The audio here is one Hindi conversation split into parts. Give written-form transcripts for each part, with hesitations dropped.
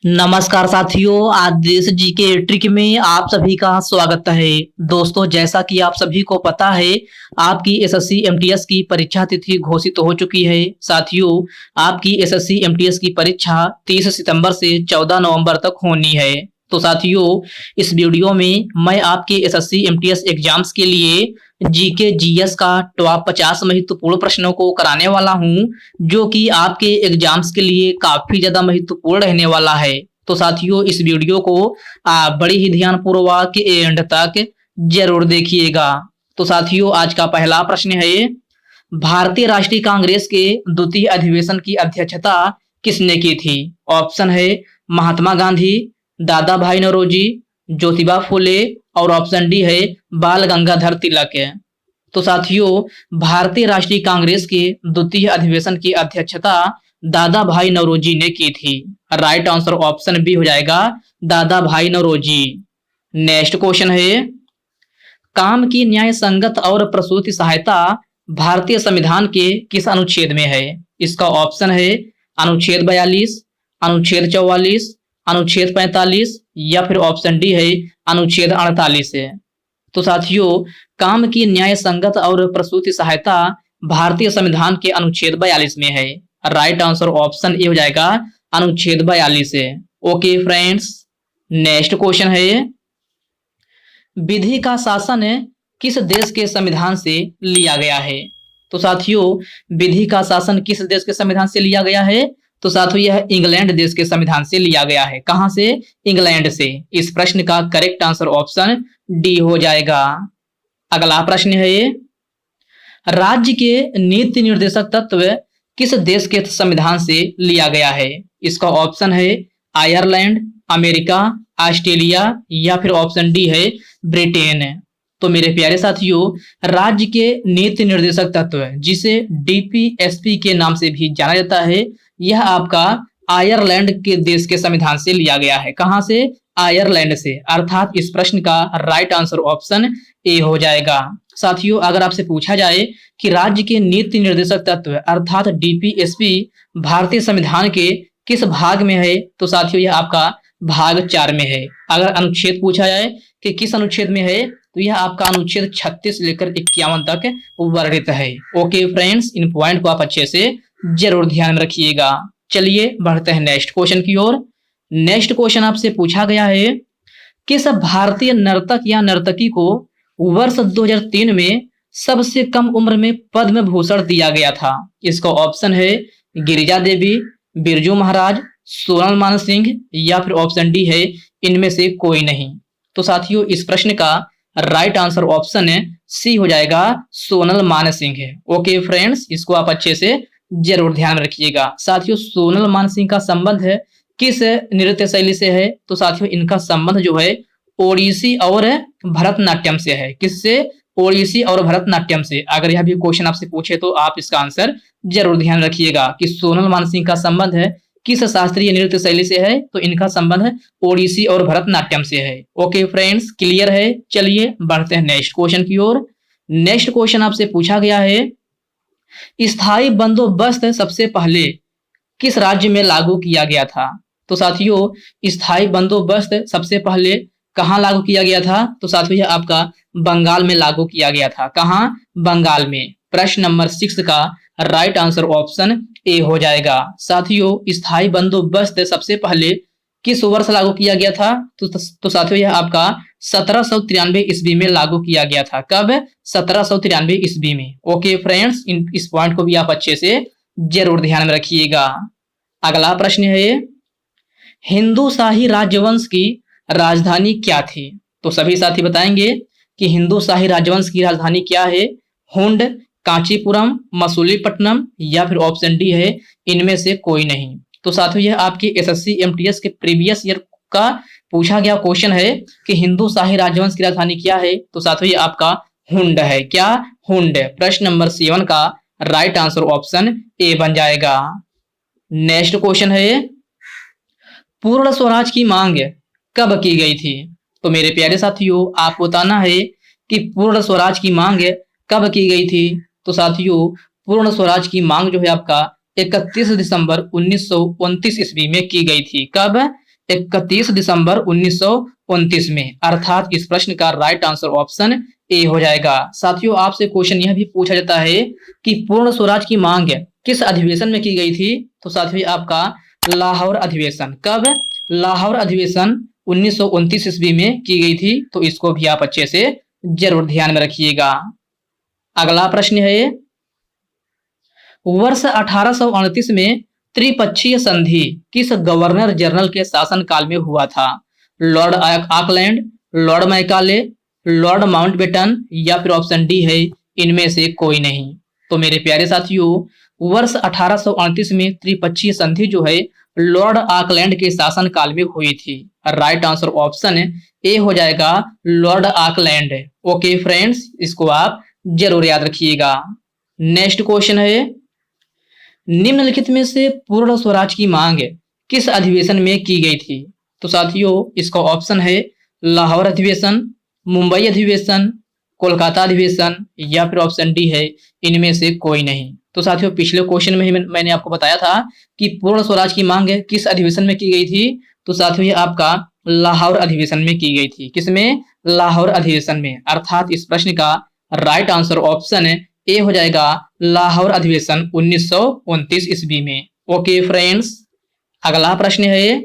नमस्कार साथियों, आज देश जी के ट्रिक में आप सभी का स्वागत है। दोस्तों, जैसा कि आप सभी को पता है, आपकी एसएससी एमटीएस की परीक्षा तिथि घोषित हो चुकी है। साथियों, आपकी एसएससी एमटीएस की परीक्षा 30 सितंबर से 14 नवंबर तक होनी है। तो साथियों, इस वीडियो में मैं आपके एसएससी एमटीएस एग्जाम्स के लिए जीके जीएस का टॉप 50 महत्वपूर्ण प्रश्नों को कराने वाला हूं, जो कि आपके एग्जाम्स के लिए काफी ज्यादा महत्वपूर्ण रहने वाला है। तो साथियों, इस वीडियो को आप बड़ी ही ध्यानपूर्वक एंड तक जरूर देखिएगा। तो साथियों, आज का पहला प्रश्न है, भारतीय राष्ट्रीय कांग्रेस के द्वितीय अधिवेशन की अध्यक्षता किसने की थी? ऑप्शन है महात्मा गांधी, दादा भाई नौरोजी, ज्योतिबा फुले और ऑप्शन डी है बाल गंगाधर तिलक। तो साथियों, भारतीय राष्ट्रीय कांग्रेस के द्वितीय अधिवेशन की अध्यक्षता दादा भाई नौरोजी ने की थी। राइट आंसर ऑप्शन बी हो जाएगा, दादा भाई नौरोजी। नेक्स्ट क्वेश्चन है, काम की न्याय संगत और प्रसूति सहायता भारतीय संविधान के किस अनुच्छेद में है? इसका ऑप्शन है अनुच्छेद 42, अनुच्छेद 44, अनुच्छेद 45 या फिर ऑप्शन डी है अनुच्छेद 48 है। तो साथियों, काम की न्याय संगत और प्रसूति सहायता भारतीय संविधान के अनुच्छेद 42 में है। राइट आंसर ऑप्शन ए हो जाएगा, अनुच्छेद 42 है। ओके फ्रेंड्स, नेक्स्ट क्वेश्चन है, विधि का शासन किस देश के संविधान से लिया गया है? तो साथियों, विधि का शासन किस देश के संविधान से लिया गया है? तो साथियों, यह इंग्लैंड देश के संविधान से लिया गया है। कहां से? इंग्लैंड से। इस प्रश्न का करेक्ट आंसर ऑप्शन डी हो जाएगा। अगला प्रश्न है, राज्य के नीति निर्देशक तत्व किस देश के संविधान से लिया गया है? इसका ऑप्शन है आयरलैंड, अमेरिका, ऑस्ट्रेलिया या फिर ऑप्शन डी है ब्रिटेन। तो मेरे प्यारे साथियों, राज्य के नीति निर्देशक तत्व, जिसे डीपीएसपी के नाम से भी जाना जाता है, यह आपका आयरलैंड के देश के संविधान से लिया गया है। कहां से? आयरलैंड से। अर्थात इस प्रश्न का राइट आंसर ऑप्शन ए हो जाएगा। साथियों, अगर आपसे पूछा जाए कि राज्य के नीति निर्देशक तत्व अर्थात डीपीएसपी भारतीय संविधान के किस भाग में है, तो साथियों यह आपका भाग 4 में है। अगर अनुच्छेद पूछा जाए कि किस अनुच्छेद में है, तो यह आपका अनुच्छेद 36 से लेकर 51 तक वर्णित है। ओके फ्रेंड्स, इन पॉइंट को आप अच्छे से जरूर ध्यान में रखिएगा। चलिए बढ़ते हैं नेक्स्ट क्वेश्चन की ओर। नेक्स्ट क्वेश्चन आपसे पूछा गया है, किस भारतीय नर्तक या नर्तकी को वर्ष 2003 में सबसे कम उम्र में पद्म भूषण दिया गया था? इसका ऑप्शन है गिरिजा देवी, बिरजू महाराज, सोनल मानसिंह या फिर ऑप्शन डी है इनमें से कोई नहीं। तो साथियों, इस प्रश्न का राइट आंसर ऑप्शन सी हो जाएगा, सोनल मानसिंह है। ओके फ्रेंड्स, इसको आप अच्छे से जरूर ध्यान रखिएगा। साथियों, सोनल मानसिंह का संबंध है किस नृत्य शैली से है? तो साथियों, इनका संबंध जो है ओडिसी और भरतनाट्यम से है। किससे? ओडिसी और भरतनाट्यम से। अगर यह भी क्वेश्चन आपसे पूछे तो आप इसका आंसर जरूर ध्यान रखिएगा कि सोनल मानसिंह का संबंध है किस शास्त्रीय नृत्य शैली से है, तो इनका संबंध ओडिसी और भरतनाट्यम से है। ओके फ्रेंड्स, क्लियर है। चलिए बढ़ते हैं नेक्स्ट क्वेश्चन की ओर। नेक्स्ट क्वेश्चन आपसे पूछा गया है, स्थायी बंदोबस्त सबसे पहले किस राज्य में लागू किया गया था? तो साथियों, स्थायी बंदोबस्त सबसे पहले कहां लागू किया गया था? तो साथियों, यह आपका बंगाल में लागू किया गया था। कहां? बंगाल में। प्रश्न नंबर 6 का राइट आंसर ऑप्शन ए हो जाएगा। साथियों, स्थायी बंदोबस्त सबसे पहले किस वर्ष लागू किया गया था? तो साथियों, यह आपका 1793 ईस्वी में लागू किया गया था। कब? 1793 ईस्वी में। ओके फ्रेंड्स, इस पॉइंट को भी आप अच्छे से जरूर ध्यान में रखिएगा। अगला प्रश्न है, हिंदू शाही राजवंश की राजधानी क्या थी? तो सभी साथी बताएंगे कि हिंदू शाही राजवंश की राजधानी क्या है। हुंड, कांचीपुरम, मसूलीपट्टनम या फिर ऑप्शन डी है इनमें से कोई नहीं। तो साथियों, यह आपके एसएससी एमटीएस के प्रीवियस ईयर का पूछा गया क्वेश्चन है कि हिंदू शाही राजवंश की राजधानी क्या है। तो साथियों, ये आपका हुंड है। क्या? हुंड। प्रश्न नंबर 7 का राइट आंसर ऑप्शन ए बन जाएगा। नेक्स्ट क्वेश्चन है, पूर्ण स्वराज की मांग कब की गई थी? तो मेरे प्यारे साथियों, आपको बताना है कि पूर्ण स्वराज की मांग कब की गई थी। तो साथियों, पूर्ण स्वराज की मांग जो है आपका 31 दिसंबर 1929 ईस्वी में की गई थी। कब? 31 दिसंबर 1929 में, अर्थात इस प्रश्न का राइट आंसर ऑप्शन ए हो जाएगा। साथियों, आपसे क्वेश्चन यह भी पूछा जाता है कि पूर्ण स्वराज की मांग किस अधिवेशन में की गई थी? तो साथियों आपका लाहौर अधिवेशन। कब? लाहौर अधिवेशन 1929 ईस्वी में की गई थी। तो इसको भी आप अच्छे से जरूर ध्यान में रखिएगा। अगला प्रश्न है, वर्ष 1838 में त्रिपक्षीय संधि किस गवर्नर जनरल के शासन काल में हुआ था? Lord Auckland, Lord Macaulay, Lord Mountbatten या फिर ऑप्शन डी है इनमें से कोई नहीं। तो मेरे प्यारे साथियों, वर्ष 1838 में त्रिपक्षीय संधि जो है लॉर्ड ऑकलैंड के शासन काल में हुई थी। राइट आंसर ऑप्शन ए हो जाएगा लॉर्ड ऑकलैंड। ओके फ्रेंड्स, इसको आप जरूर याद रखिएगा। नेक्स्ट क्वेश्चन है, निम्नलिखित में से पूर्ण स्वराज की मांग किस अधिवेशन में की गई थी? तो साथियों इसका ऑप्शन है लाहौर अधिवेशन, मुंबई अधिवेशन, कोलकाता अधिवेशन या फिर ऑप्शन डी है इनमें से कोई नहीं। तो साथियों पिछले क्वेश्चन में ही मैंने आपको बताया था कि पूर्ण स्वराज की मांग किस अधिवेशन में की गई थी। तो साथियों ये आपका लाहौर अधिवेशन में की गई थी। किसमें? लाहौर अधिवेशन में। अर्थात इस प्रश्न का राइट आंसर ऑप्शन ए हो जाएगा लाहौर अधिवेशन 1929 ईस्वी में। ओके फ्रेंड्स, अगला प्रश्न है,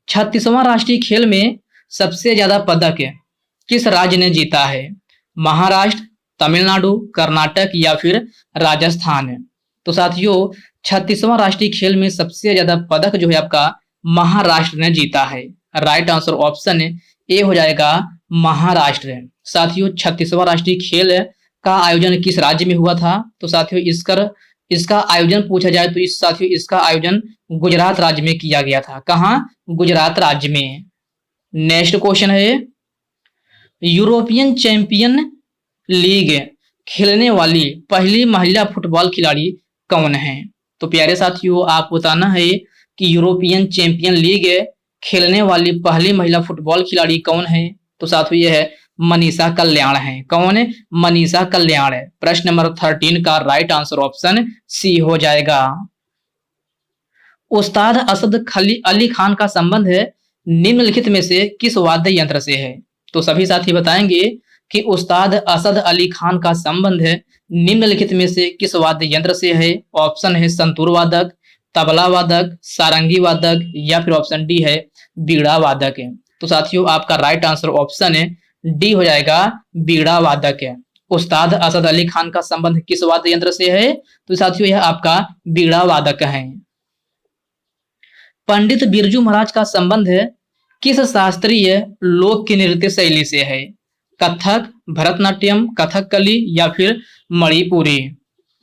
36वां राष्ट्रीय खेल में सबसे ज्यादा पदक किस राज्य ने जीता है? महाराष्ट्र, तमिलनाडु, कर्नाटक या फिर राजस्थान? तो साथियों 36वां राष्ट्रीय खेल में सबसे ज्यादा पदक जो है आपका महाराष्ट्र ने जीता है। राइट आंसर ऑप्शन ए हो जाएगा महाराष्ट्र। साथियों 36वां राष्ट्रीय खेल का आयोजन किस राज्य में हुआ था? तो साथियों इसका आयोजन पूछा जाए तो इसका आयोजन गुजरात राज्य में किया गया था। कहाँ? गुजरात राज्य में। नेक्स्ट क्वेश्चन है, यूरोपियन चैंपियन लीग खेलने वाली पहली महिला फुटबॉल खिलाड़ी कौन है? तो प्यारे साथियों आपको बताना है कि यूरोपियन चैंपियन लीग खेलने वाली पहली महिला फुटबॉल खिलाड़ी कौन है? तो साथियों यह है मनीषा कल्याण है। कौन है? मनीषा कल्याण है। प्रश्न नंबर 13 का राइट आंसर ऑप्शन सी हो जाएगा। उस्ताद असद अली खान का संबंध निम्नलिखित में से किस वाद्य यंत्र से है? तो सभी साथी बताएंगे कि उस्ताद असद अली खान का संबंध निम्नलिखित में से किस वाद्य यंत्र से है? ऑप्शन है संतूर वादक, तबला वादक, सारंगी वादक या फिर ऑप्शन डी है बीड़ा वादक है। तो साथियों आपका राइट आंसर ऑप्शन है डी हो जाएगा बीड़ा वादक है। उस्ताद असद अली खान का संबंध किस वाद्य यंत्र से है? तो साथियों यह आपका बीड़ा वादक है। पंडित बिरजू महाराज का संबंध किस शास्त्रीय लोक नृत्य शैली से है? कथक, भरतनाट्यम, कथकली या फिर मणिपुरी?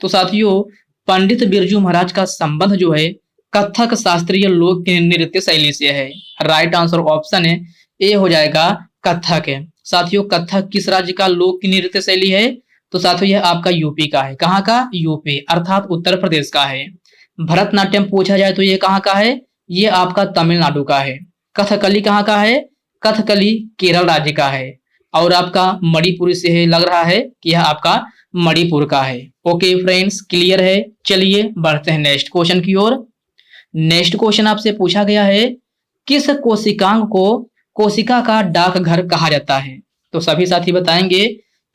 तो साथियों पंडित बिरजू महाराज का संबंध जो है कथक शास्त्रीय लोक नृत्य शैली से है। राइट आंसर ऑप्शन है ए हो जाएगा कथक है। साथियों कथक किस राज्य का लोक नृत्य शैली है? तो साथियों यह आपका यूपी का है। कहाँ का? यूपी अर्थात उत्तर प्रदेश का है। भरतनाट्यम पूछा जाए तो ये कहाँ का है? ये आपका तमिलनाडु का है। कथकली कहाँ का है? कथकली केरल राज्य का है। और आपका मणिपुर से है, लग रहा है कि यह आपका मणिपुर का है। ओके फ्रेंड्स, क्लियर है। चलिए बढ़ते हैं नेक्स्ट क्वेश्चन की ओर। नेक्स्ट क्वेश्चन आपसे पूछा गया है, किस कोशिकांग को कोशिका का डाकघर कहा जाता है? तो सभी साथी बताएंगे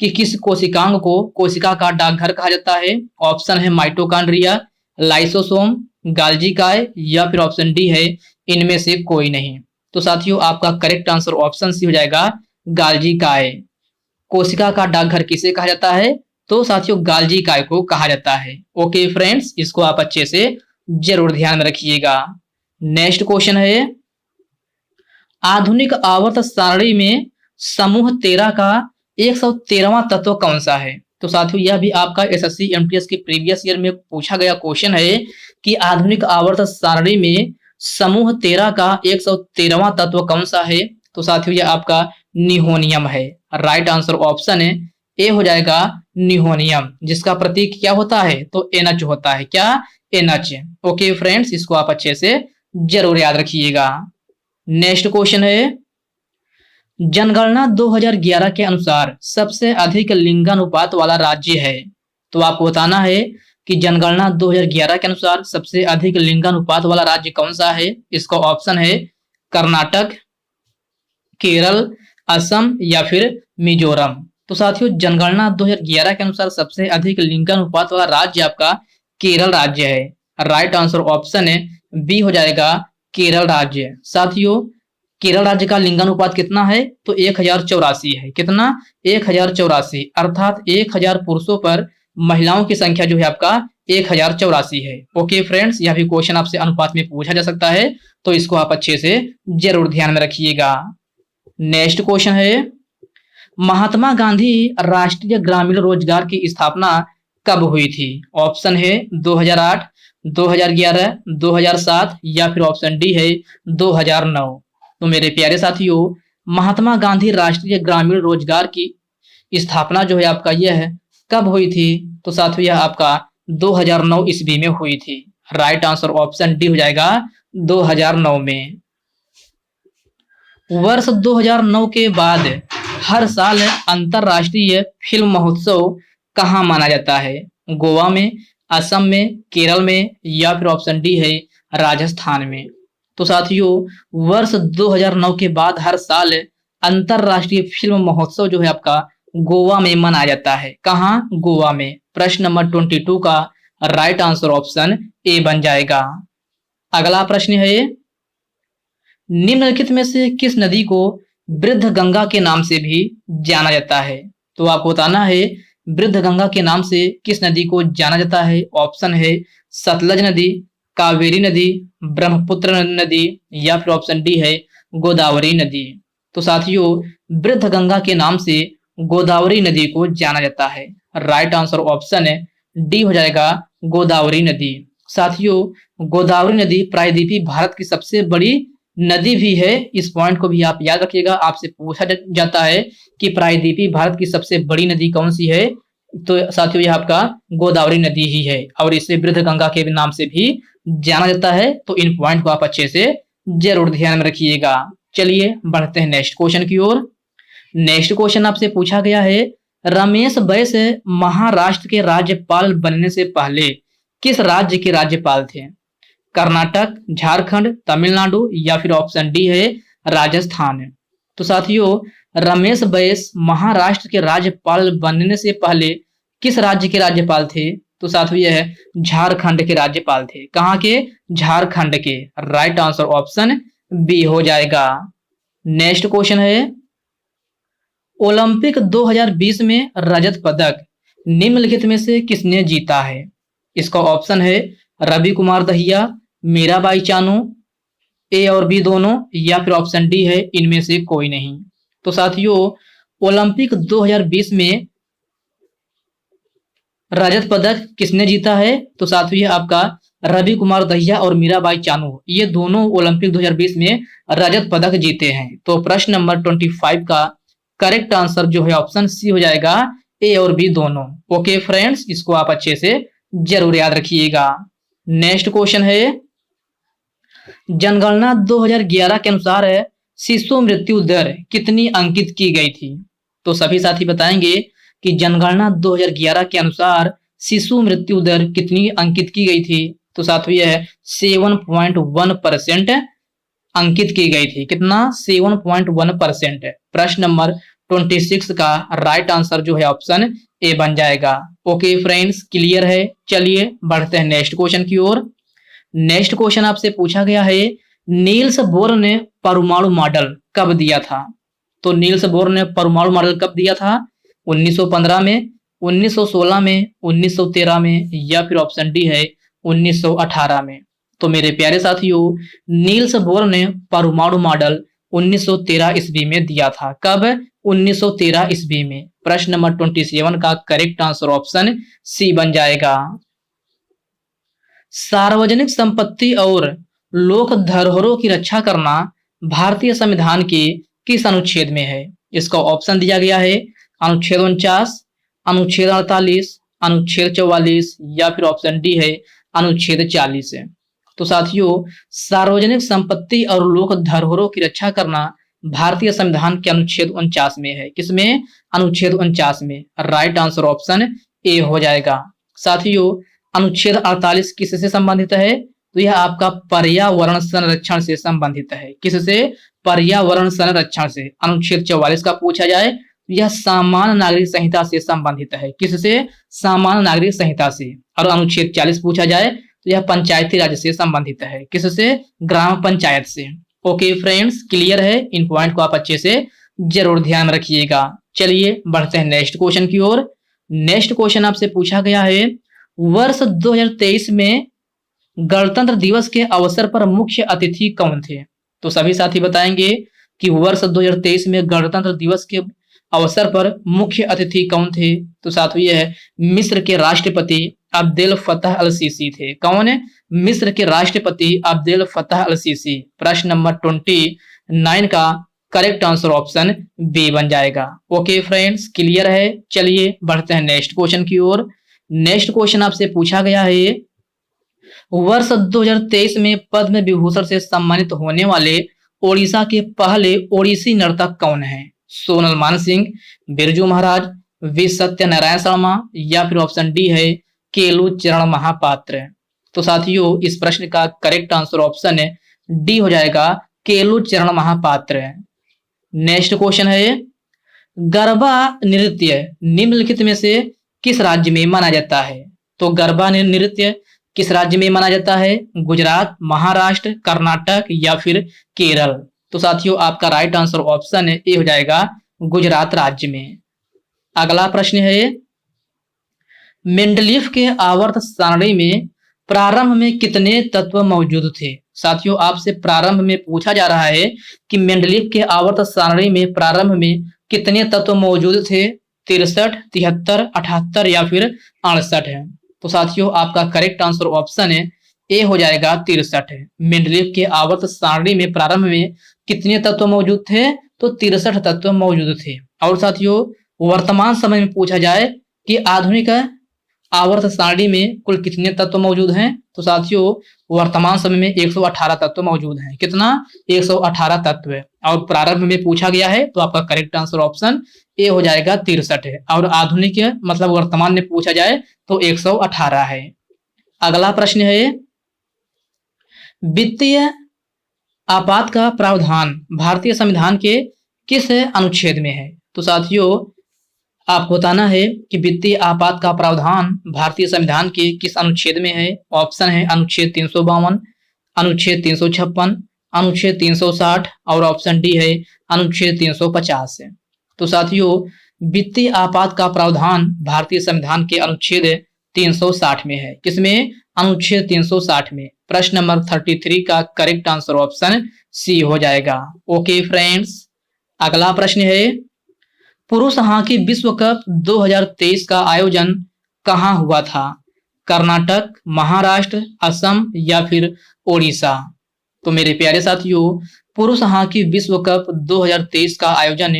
कि किस कोशिकांग को कोशिका का डाकघर कहा जाता है। ऑप्शन है माइटोकॉन्ड्रिया, लाइसोसोम, गाल्जी काय या फिर ऑप्शन डी है इनमें से कोई नहीं। तो साथियों आपका करेक्ट आंसर ऑप्शन सी हो जाएगा गाल्जी काय। कोशिका का डाकघर किसे कहा जाता है? तो साथियों गाल्जी काय को कहा जाता है। ओके फ्रेंड्स, इसको आप अच्छे से जरूर ध्यान में रखिएगा। नेक्स्ट क्वेश्चन है, आधुनिक आवर्त सारणी में समूह 13 का 113वां तत्व कौन सा है? तो साथियों यह भी आपका एसएससी एमटीएस के प्रीवियस ईयर में पूछा गया क्वेश्चन है कि आधुनिक आवर्त सारणी में समूह 13 का 113वां तत्व कौन सा है? तो साथियों यह आपका निहोनियम है। राइट आंसर ऑप्शन है ए हो जाएगा निहोनियम, जिसका प्रतीक क्या होता है? तो NH होता है। क्या? NH। ओके फ्रेंड्स, इसको आप अच्छे से जरूर याद रखिएगा। नेक्स्ट क्वेश्चन है, जनगणना 2011 के अनुसार सबसे अधिक लिंगानुपात वाला राज्य है। तो आपको बताना है कि जनगणना 2011 के अनुसार सबसे अधिक लिंगानुपात वाला राज्य कौन सा है? इसका ऑप्शन है कर्नाटक, केरल, असम या फिर मिजोरम। तो साथियों जनगणना 2011 के अनुसार सबसे अधिक लिंगानुपात वाला राज्य आपका केरल राज्य है। राइट आंसर ऑप्शन है बी हो जाएगा केरल राज्य। साथियों केरल राज्य का लिंगानुपात कितना है? तो 1084 है। कितना? 1084, अर्थात 1000 पुरुषों पर महिलाओं की संख्या जो है आपका 1084 है। ओके फ्रेंड्स, यह भी क्वेश्चन आपसे अनुपात में पूछा जा सकता है, तो इसको आप अच्छे से जरूर ध्यान में रखिएगा। नेक्स्ट क्वेश्चन है, महात्मा गांधी राष्ट्रीय ग्रामीण रोजगार की स्थापना कब हुई थी? ऑप्शन है 2008, 2011, 2007 या फिर ऑप्शन डी है 2009। तो मेरे प्यारे साथियों महात्मा गांधी राष्ट्रीय ग्रामीण रोजगार की स्थापना जो है आपका यह है कब हुई थी? तो साथियों यह आपका 2009 ईस्वी में हुई थी। राइट आंसर ऑप्शन डी हो जाएगा 2009 में। वर्ष 2009 के बाद हर साल अंतरराष्ट्रीय फिल्म महोत्सव कहाँ माना जाता है? गोवा में, असम में, केरल में या फिर ऑप्शन डी है राजस्थान में। तो साथियों वर्ष 2009 के बाद हर साल अंतरराष्ट्रीय फिल्म महोत्सव जो है आपका गोवा में मनाया जाता है। कहाँ? गोवा में। प्रश्न नंबर 22 का राइट आंसर ऑप्शन ए बन जाएगा। अगला प्रश्न है, निम्नलिखित में से किस नदी को वृद्ध गंगा के नाम से भी जाना जाता है? तो आपको बताना है वृद्ध गंगा के नाम से किस नदी को जाना जाता है। ऑप्शन है सतलज नदी, कावेरी नदी, ब्रह्मपुत्र नदी या फिर ऑप्शन डी है गोदावरी नदी। तो साथियों वृद्ध गंगा के नाम से गोदावरी नदी को जाना जाता है। राइट आंसर ऑप्शन है डी हो जाएगा गोदावरी नदी। साथियों गोदावरी नदी प्रायद्वीपीय भारत की सबसे बड़ी नदी भी है। इस पॉइंट को भी आप याद रखिएगा, आपसे पूछा जाता है कि प्रायद्वीपीय भारत की सबसे बड़ी नदी कौन सी है? तो साथियों यह आपका गोदावरी नदी ही है और इसे वृद्ध गंगा के नाम से भी जाना जाता है। तो इन पॉइंट को आप अच्छे से जरूर ध्यान में रखिएगा। चलिए बढ़ते हैं नेक्स्ट क्वेश्चन की ओर। नेक्स्ट क्वेश्चन आपसे पूछा गया है, रमेश बैस महाराष्ट्र के राज्यपाल बनने से पहले किस राज्य के राज्यपाल थे? कर्नाटक, झारखंड, तमिलनाडु या फिर ऑप्शन डी है राजस्थान। तो साथियों रमेश बैस महाराष्ट्र के राज्यपाल बनने से पहले किस राज्य के राज्यपाल थे? तो साथियों यह झारखंड के राज्यपाल थे। कहाँ के? झारखंड के। राइट आंसर ऑप्शन बी हो जाएगा। नेक्स्ट क्वेश्चन है, ओलंपिक 2020 में रजत पदक निम्नलिखित में से किसने जीता है? इसका ऑप्शन है रवि कुमार दहिया, मीराबाई चानू, ए और बी दोनों या फिर ऑप्शन डी है इनमें से कोई नहीं। तो साथियों ओलंपिक 2020 में रजत पदक किसने जीता है? तो साथियों ये आपका रवि कुमार दहिया और मीराबाई चानू, ये दोनों ओलंपिक 2020 में रजत पदक जीते हैं। तो प्रश्न नंबर 25 का करेक्ट आंसर जो है ऑप्शन सी हो जाएगा, ए और बी दोनों। ओके फ्रेंड्स, इसको आप अच्छे से जरूर याद रखिएगा। नेक्स्ट क्वेश्चन है, जनगणना 2011 के अनुसार शिशु मृत्यु दर कितनी अंकित की गई थी? तो सभी साथी बताएंगे कि जनगणना 2011 के अनुसार शिशु मृत्यु दर कितनी अंकित की गई थी? तो साथियों यह 7.1% अंकित की गई थी। कितना? 7.1%। प्रश्न नंबर 26 का राइट आंसर जो है ऑप्शन ए बन जाएगा। ओके फ्रेंड्स, क्लियर है। चलिए बढ़ते हैं नेक्स्ट क्वेश्चन की ओर। नेक्स्ट क्वेश्चन आपसे पूछा गया है, नील्स बोर ने परमाणु मॉडल कब दिया था? तो नील्स बोर ने परमाणु मॉडल कब दिया था? 1915 में, 1916 में, 1913 में या फिर ऑप्शन डी है 1918 में। तो मेरे प्यारे साथियों नील्स बोर ने परमाणु मॉडल 1913 ईस्वी में दिया था। कब? 1913 ईस्वी में। प्रश्न नंबर 27 का करेक्ट आंसर ऑप्शन सी बन जाएगा। सार्वजनिक संपत्ति और लोक धरोहरों की रक्षा करना भारतीय संविधान के किस अनुच्छेद में है? इसका ऑप्शन दिया गया है अनुच्छेद 49, अनुच्छेद 48, अनुच्छेद 44 या फिर ऑप्शन डी है अनुच्छेद 40 है। तो साथियों सार्वजनिक संपत्ति और लोक धरोहरों की रक्षा करना भारतीय संविधान के अनुच्छेद 49 में है। किसमें? अनुच्छेद 49 में। राइट आंसर ऑप्शन ए हो जाएगा। साथियों अनुच्छेद 48 किससे संबंधित है? तो यह आपका पर्यावरण संरक्षण से संबंधित है। किससे? पर्यावरण संरक्षण से। अनुच्छेद 44 का पूछा जाए तो यह सामान्य नागरिक संहिता से संबंधित है। किससे? सामान्य नागरिक संहिता से। और अनुच्छेद 40 पूछा जाए तो यह पंचायती राज से संबंधित है। किससे? ग्राम पंचायत से। ओके फ्रेंड्स, क्लियर है? इन पॉइंट को आप अच्छे से जरूर ध्यान रखिएगा। चलिए बढ़ते हैं नेक्स्ट क्वेश्चन की ओर। नेक्स्ट क्वेश्चन आपसे पूछा गया है, वर्ष 2023 में गणतंत्र दिवस के अवसर पर मुख्य अतिथि कौन थे? तो सभी साथी बताएंगे कि वर्ष 2023 में गणतंत्र दिवस के अवसर पर मुख्य अतिथि कौन थे? तो साथियों यह है मिस्र के राष्ट्रपति अब्देल फतह अल सीसी थे। कौन है? मिस्र के राष्ट्रपति अब्देल फतह अल सीसी। प्रश्न नंबर 29 का करेक्ट आंसर ऑप्शन बी बन जाएगा। ओके फ्रेंड्स, क्लियर है? चलिए बढ़ते हैं नेक्स्ट क्वेश्चन की ओर। नेक्स्ट क्वेश्चन आपसे पूछा गया है, वर्ष 2023 में पद्म विभूषण से सम्मानित होने वाले ओडिशा के पहले ओडिसी नर्तक कौन है? सोनल मानसिंह, बिरजू महाराज, वी सत्यनारायण शर्मा या फिर ऑप्शन डी है केलू चरण महापात्र। तो साथियों इस प्रश्न का करेक्ट आंसर ऑप्शन डी हो जाएगा, केलू चरण महापात्र। नेक्स्ट क्वेश्चन है, गरबा नृत्य निम्नलिखित में से किस राज्य में माना जाता है? तो गरबा नृत्य किस राज्य में माना जाता है? गुजरात, महाराष्ट्र, कर्नाटक या फिर केरल। तो साथियों आपका राइट आंसर ऑप्शन ए हो जाएगा, गुजरात राज्य में। अगला प्रश्न है, मेंडलीफ के आवर्त सारणी में प्रारंभ में कितने तत्व मौजूद थे? साथियों आपसे प्रारंभ में पूछा जा रहा है कि मेंडलीफ के आवर्त सारणी में प्रारंभ में कितने तत्व मौजूद थे? 63, 73, 78 या फिर 68 है। तो साथियों आपका करेक्ट आंसर ऑप्शन ए हो जाएगा 63। मेंडलीफ के आवर्त सारणी में प्रारंभ में कितने तत्व मौजूद थे? तो 63 तत्व मौजूद थे। और साथियों वर्तमान समय में पूछा जाए कि आधुनिक आवर्त सारणी में कुल कितने तत्व मौजूद हैं? तो साथियों वर्तमान समय में 118 तत्व मौजूद हैं। कितना? 118 तत्व। और प्रारंभ में पूछा गया है तो आपका करेक्ट आंसर ऑप्शन ए हो जाएगा 63 है। और आधुनिक मतलब वर्तमान में पूछा जाए तो 118 है। अगला प्रश्न है, वित्तीय आपात का प्रावधान भारतीय संविधान के किस अनुच्छेद में है? तो साथियों आपको बताना है कि वित्तीय आपात का प्रावधान भारतीय संविधान के किस अनुच्छेद में है। ऑप्शन है अनुच्छेद 352, अनुच्छेद 356, अनुच्छेद 360 और ऑप्शन डी है अनुच्छेद 350 है। तो साथियों वित्तीय आपात का प्रावधान भारतीय संविधान के अनुच्छेद 360 में है। किसमें? अनुच्छेद 360 में। प्रश्न नंबर 33 का करेक्ट आंसर ऑप्शन सी हो जाएगा। ओके फ्रेंड्स, अगला प्रश्न है, पुरुष हॉकी विश्व कप 2023 का आयोजन कहां हुआ था? कर्नाटक, महाराष्ट्र, असम या फिर ओडिशा। तो मेरे प्यारे साथियों पुरुष हॉकी विश्व कप 2023 का आयोजन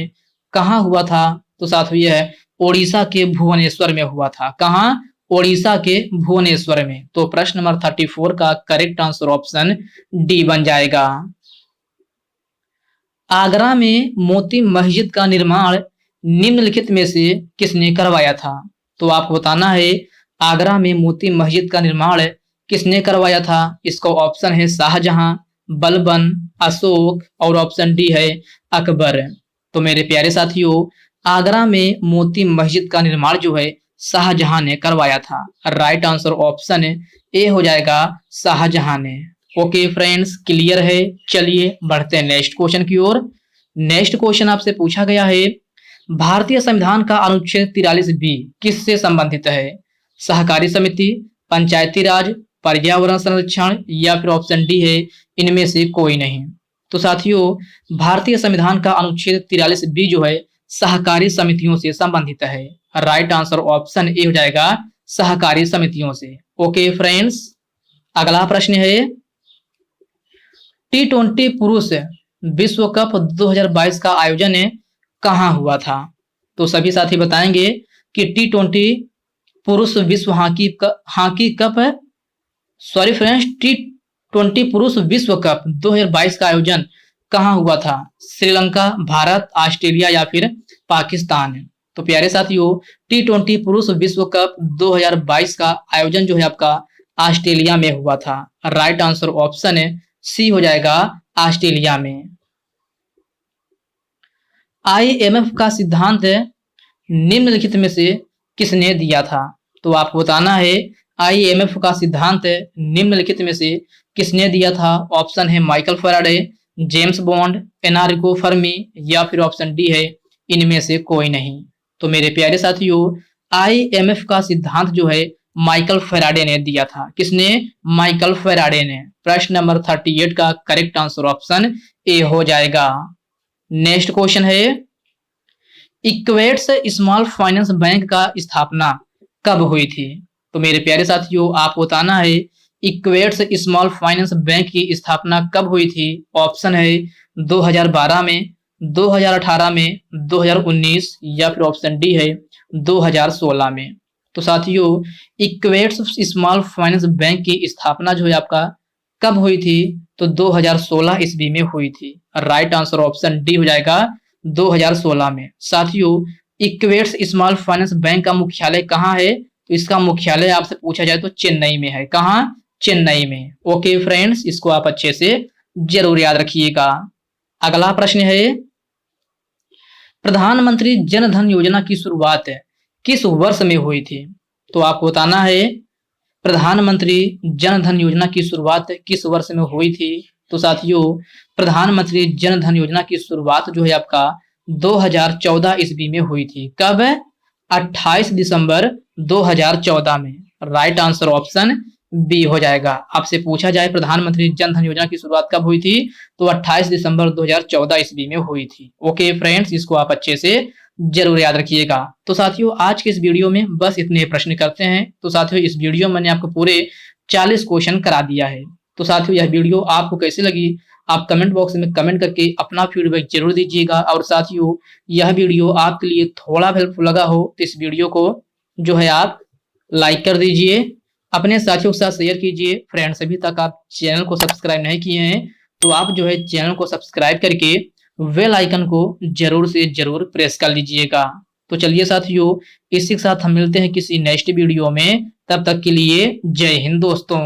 कहां हुआ था? तो साथियों यह ओडिशा के भुवनेश्वर में हुआ था। कहां? ओडिशा के भुवनेश्वर में। तो प्रश्न नंबर 34 का करेक्ट आंसर ऑप्शन डी बन जाएगा। आगरा में मोती मस्जिद का निर्माण निम्नलिखित में से किसने करवाया था? तो आपको बताना है आगरा में मोती मस्जिद का निर्माण किसने करवाया था। इसका ऑप्शन है शाहजहां, बलबन, अशोक और ऑप्शन डी है अकबर। तो मेरे प्यारे साथियों आगरा में मोती मस्जिद का निर्माण जो है शाहजहां ने करवाया था। राइट आंसर ऑप्शन ए हो जाएगा शाहजहां ने। ओके फ्रेंड्स क्लियर है। चलिए बढ़ते हैं नेक्स्ट क्वेश्चन की ओर। नेक्स्ट क्वेश्चन आपसे पूछा गया है भारतीय संविधान का अनुच्छेद 43 बी किससे संबंधित है? सहकारी समिति, पंचायती राज, पर्यावरण संरक्षण या फिर ऑप्शन डी है इनमें से कोई नहीं। तो साथियों भारतीय संविधान का अनुच्छेद 43 बी जो है सहकारी समितियों से संबंधित है। राइट आंसर ऑप्शन ए हो जाएगा सहकारी समितियों से। ओके फ्रेंड्स अगला प्रश्न है T20 पुरुष विश्व कप 2022 का आयोजन कहां हुआ था? तो सभी साथी बताएंगे कि T20 पुरुष विश्व hockey cup sorry friends T20 पुरुष विश्व कप 2022 का आयोजन कहां हुआ था? श्रीलंका, भारत, ऑस्ट्रेलिया या फिर पाकिस्तान। तो प्यारे साथियों, T20 पुरुष विश्व कप 2022 का आयोजन जो है आपका ऑस्ट्रेलिया में हुआ था। राइट आंसर ऑप्शन है सी हो जाएगा, ऑस्ट्रेलिया में। IMF का सिद्धांत निम्नलिखित में से किसने दिया था? तो आपको बताना है IMF का सिद्धांत निम्नलिखित में से किसने दिया था? ऑप्शन है Michael Faraday, James bond, Enrico Fermi या फिर ऑप्शन डी है इनमें से कोई नहीं। तो मेरे प्यारे साथियों, IMF का सिद्धांत जो है माइकल फैराडे ने दिया था। किसने? माइकल फैराडे ने। प्रश्न नंबर 38 का करेक्ट आंसर ऑप्शन ए हो जाएगा। नेक्स्ट क्वेश्चन है, इक्वेट्स स्मॉल फाइनेंस बैंक का स्थापना कब हुई थी? तो मेरे प्यारे साथियों, आपको बताना है इक्वेट्स स्मॉल फाइनेंस बैंक की स्थापना कब हुई थी? ऑप्शन है 2012 में, 2018 में, 2019 या फिर ऑप्शन डी है 2016 में। तो साथियों, इक्वेट्स स्मॉल फाइनेंस बैंक की स्थापना जो है आपका कब हुई थी? तो 2016 ईस्वी में हुई थी। राइट आंसर ऑप्शन डी हो जाएगा 2016 में। साथियों, इक्वेट्स स्मॉल फाइनेंस बैंक का मुख्यालय कहाँ है? तो इसका मुख्यालय आपसे पूछा जाए तो चेन्नई में है। कहाँ? चेन्नई में। ओके फ्रेंड्स, इसको आप अच्छे से जरूर याद रखिएगा। अगला प्रश्न है, प्रधानमंत्री जन धन योजना की शुरुआत किस वर्ष में हुई थी? तो आपको बताना है प्रधानमंत्री जन धन योजना की शुरुआत किस वर्ष में हुई थी? तो साथियों, प्रधानमंत्री जन धन योजना की शुरुआत जो है आपका 2014 ईस्वी में हुई थी। कब? 28 दिसंबर 2014 में। राइट आंसर ऑप्शन बी हो जाएगा। आपसे पूछा जाए प्रधानमंत्री जन धन योजना की शुरुआत कब हुई थी? तो 28 दिसंबर 2014 ईस्वी में हुई थी। ओके फ्रेंड्स, इसको आप अच्छे से जरूर याद रखिएगा। तो साथियों, आज के इस वीडियो में बस इतने प्रश्न करते हैं। तो साथियों, इस वीडियो में मैंने आपको पूरे 40 क्वेश्चन करा दिया है। तो साथियों, यह वीडियो आपको कैसी लगी आप कमेंट बॉक्स में कमेंट करके अपना फीडबैक जरूर दीजिएगा। और साथियों, यह वीडियो आपके लिए थोड़ा हेल्पफुल लगा हो तो इस वीडियो को जो है आप लाइक कर दीजिए, अपने साथियों के साथ शेयर कीजिए। फ्रेंड्स, अभी तक आप चैनल को सब्सक्राइब नहीं किए हैं तो आप जो है चैनल को सब्सक्राइब करके बेल आइकन को जरूर से जरूर प्रेस कर लीजिएगा। तो चलिए साथियों, इसी के साथ हम मिलते हैं किसी नेक्स्ट वीडियो में। तब तक के लिए जय हिंद दोस्तों।